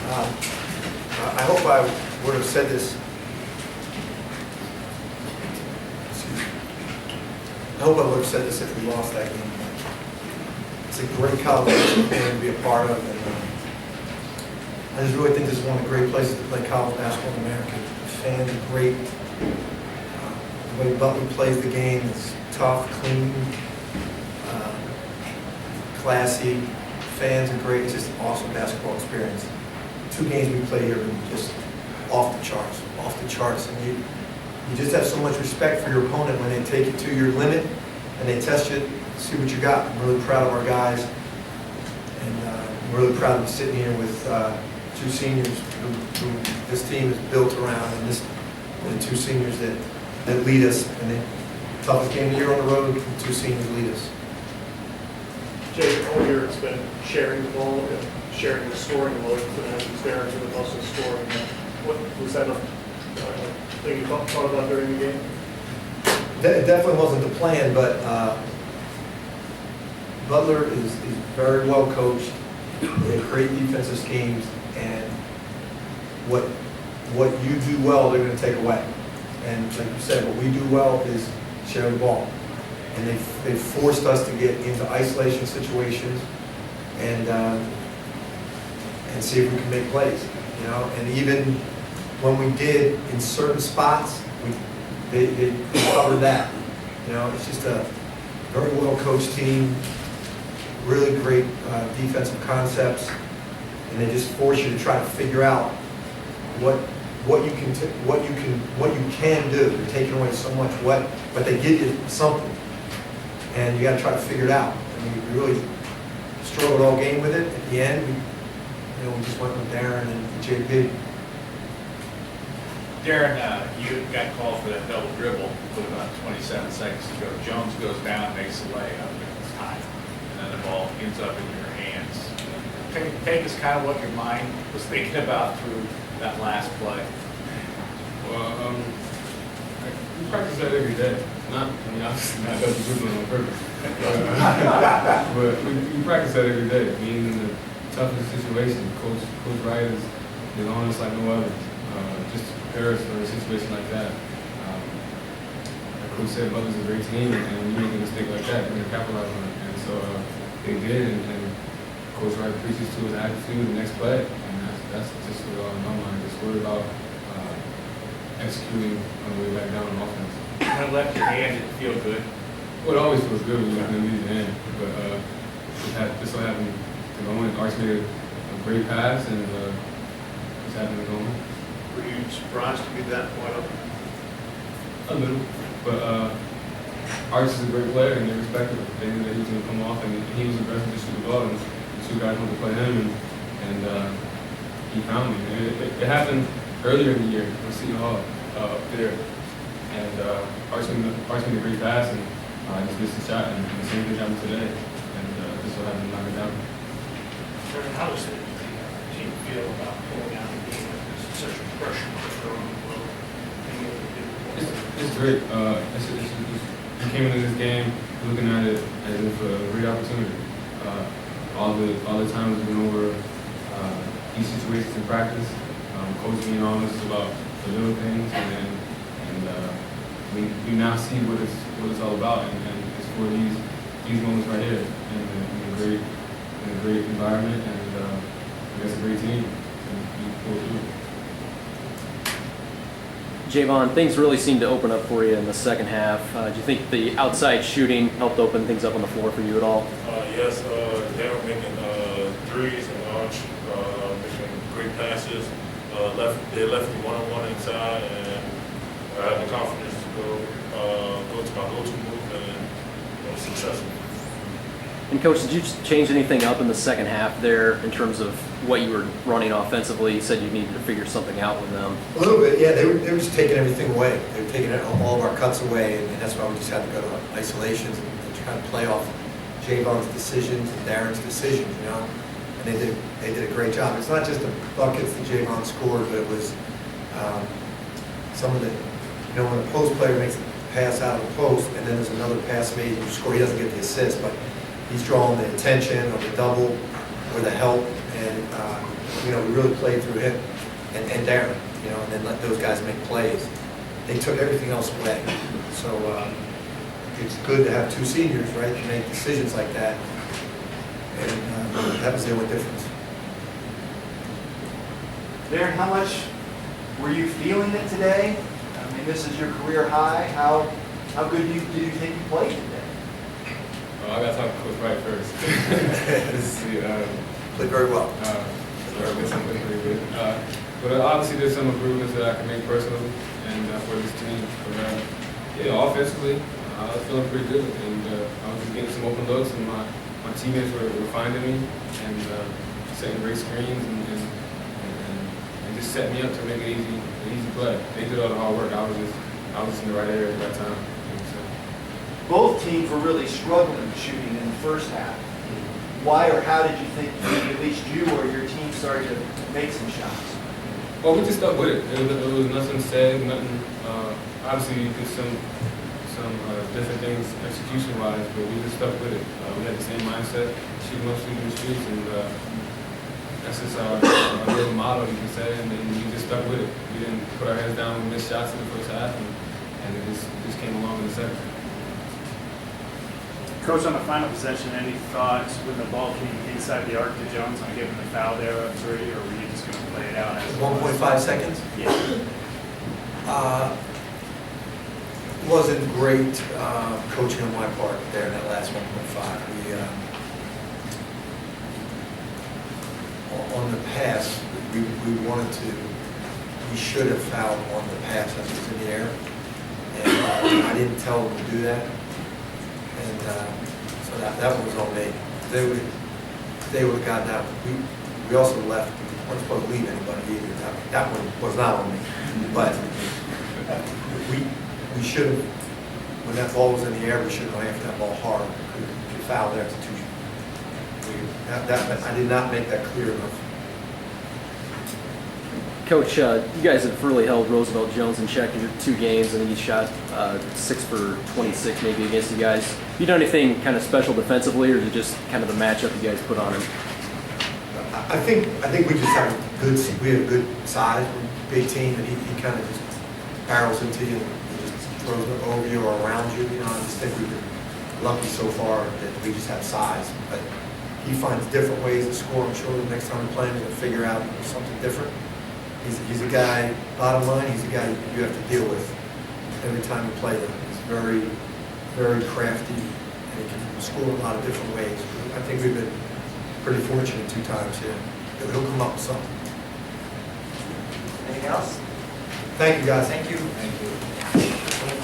I hope I would have said this. Excuse me. I hope I would have said this if we lost that game. It's a great college game to be a part of, and I just really think this is one of the great places to play college basketball in America. The fans are great. The way Butler plays the game is tough, clean, classy. Fans are great. It's just an awesome basketball experience. 2 games we play here are just off the charts. And you just have so much respect for your opponent when they take you to your limit and they test you, see what you got. I'm really proud of our guys, and I'm really proud to be sitting here with 2 seniors who this team is built around, and the 2 seniors that lead us. And the toughest game of the year on the road, the 2 seniors lead us. Jay, all year it's been sharing the ball and sharing the scoring load, and Darrun to the also scoring. What was that a thing you thought about during the game? It definitely wasn't the plan, but Butler is very well coached. They have great defensive schemes, and what you do well, they're going to take away. And like you said, what we do well is share the ball. And they forced us to get into isolation situations and see if we can make plays. You know, and even when we did in certain spots, they covered that. You know, it's just a very well coached team, really great defensive concepts, and they just force you to try to figure out what you can do. They're taking away so much, but they give you something, and you got to try to figure it out. And we really struggled all game with it. At the end, we just went with Darrun and JP. Darrun, you got called for that double dribble with about 27 seconds to go. Jones goes down, makes the layup, and it's time. And then the ball ends up in your hands. Take us kind of what your mind was thinking about through that last play. Well, we practice that every day. Obviously not double dribbling on purpose. But we practice that every day. Being in the toughest situation, Coach Wright is on us like no other. Just to prepare us for a situation like that. Like Coach said, Butler's a great team, and when you make a mistake like that, you're going to capitalize on it. And so they did, and Coach Wright preaches to his attitude the next play, and that's just what in my mind. Just worried about executing on the way back down on offense. When it left your hand, did it feel good? Well, it always feels good when you're going to leave the hand, but this so happened to go in. Arch made a great pass, and just happened to go in. Were you surprised to be that wide open? A little, but Arch is a great player, and they respected him. They knew that he was going to come off, and he was aggressive to shoot the ball, and the 2 guys wanted to play him, and he found me. It happened earlier in the year with Seton Hall up there, and Arch made a great pass, and I just missed the shot, and the same thing happened today, and just so happened to knock it down. How does the team feel about pulling out the game with such a pressure on the road? It's great. We came into this game looking at it as if a great opportunity. All the times we've been over these situations in practice, coaching being honest about the little things, and we now see what it's all about, and it's for these moments right here in a great environment, and against a great team. And we pull through. JayVaughn, things really seemed to open up for you in the second half. Do you think the outside shooting helped open things up on the floor for you at all? Yes, they were making threes and Arch making great passes. They left me one-on-one inside, and I had the confidence to go to my go-to move and was successful. And Coach, did you change anything up in the second half there in terms of what you were running offensively? You said you needed to figure something out with them. A little bit, yeah. They were just taking everything away. They were taking all of our cuts away, and that's why we just had to go to isolations and try to play off JayVaugh's decisions and Darrun's decisions, you know. And they did a great job. It's not just the buckets that JayVaughn scored, but it was some of the, you know, when a post player makes a pass out of the post, and then there's another pass made, you score. He doesn't get the assist, but he's drawing the attention or the double or the help, and you know, we really played through him and Darren, you know, and then let those guys make plays. They took everything else away. So it's good to have two seniors, right, to make decisions like that. And that was the only difference. Darren, how much were you feeling it today? I mean, this is your career high. How good did you think you played today? I got to talk to Coach Wright first. See, Played very well. Pretty good. But obviously, there's some improvements that I can make personally and for this team. But yeah, offensively, I was feeling pretty good, and I was just getting some open looks, and my teammates were finding me and setting great screens and just set me up to make an easy play. They did all the hard work. I was just in the right area at that time. Both teams were really struggling shooting in the first half. Why or how did you think at least you or your team started to make some shots? Well, we just stuck with it. There was nothing said, nothing. Obviously, you did some different things execution-wise, but we just stuck with it. We had the same mindset, shooting up, shooting the streets, and that's just our little motto, you can say. And then we just stuck with it. We didn't put our heads down and miss shots in the first half, and it just came along in the second. Coach, on the final possession, any thoughts when the ball came inside the arc to Jones on giving the foul there at 3, or were you just going to play it out as 1.5 seconds? Yeah. Wasn't great coaching on my part there in that last 1.5. On the pass, we should have fouled on the pass as it was in the air, and I didn't tell them to do that, and so that was on me. They would have gotten out. We also left. We weren't supposed to leave anybody either. That one was not on me, but we should have, when that ball was in the air, we should have gone after that ball hard. We fouled there to two. I did not make that clear enough. Coach, you guys have really held Roosevelt Jones in check in your 2 games. I think he shot 6 for 26 maybe against you guys. Have you done anything kind of special defensively, or is it just kind of the matchup you guys put on him? I think we just have a good size, big team, and he kind of just barrels into you and just throws it over you or around you. You know, I just think we've been lucky so far that we just have size. But he finds different ways to score. I'm sure the next time we play him, he'll figure out something different. He's a guy, bottom line, he's a guy you have to deal with every time you play him. He's very, very crafty, and he can score a lot of different ways. I think we've been pretty fortunate 2 times here. He'll come up with something. Anything else? Thank you, guys. Thank you. Thank you.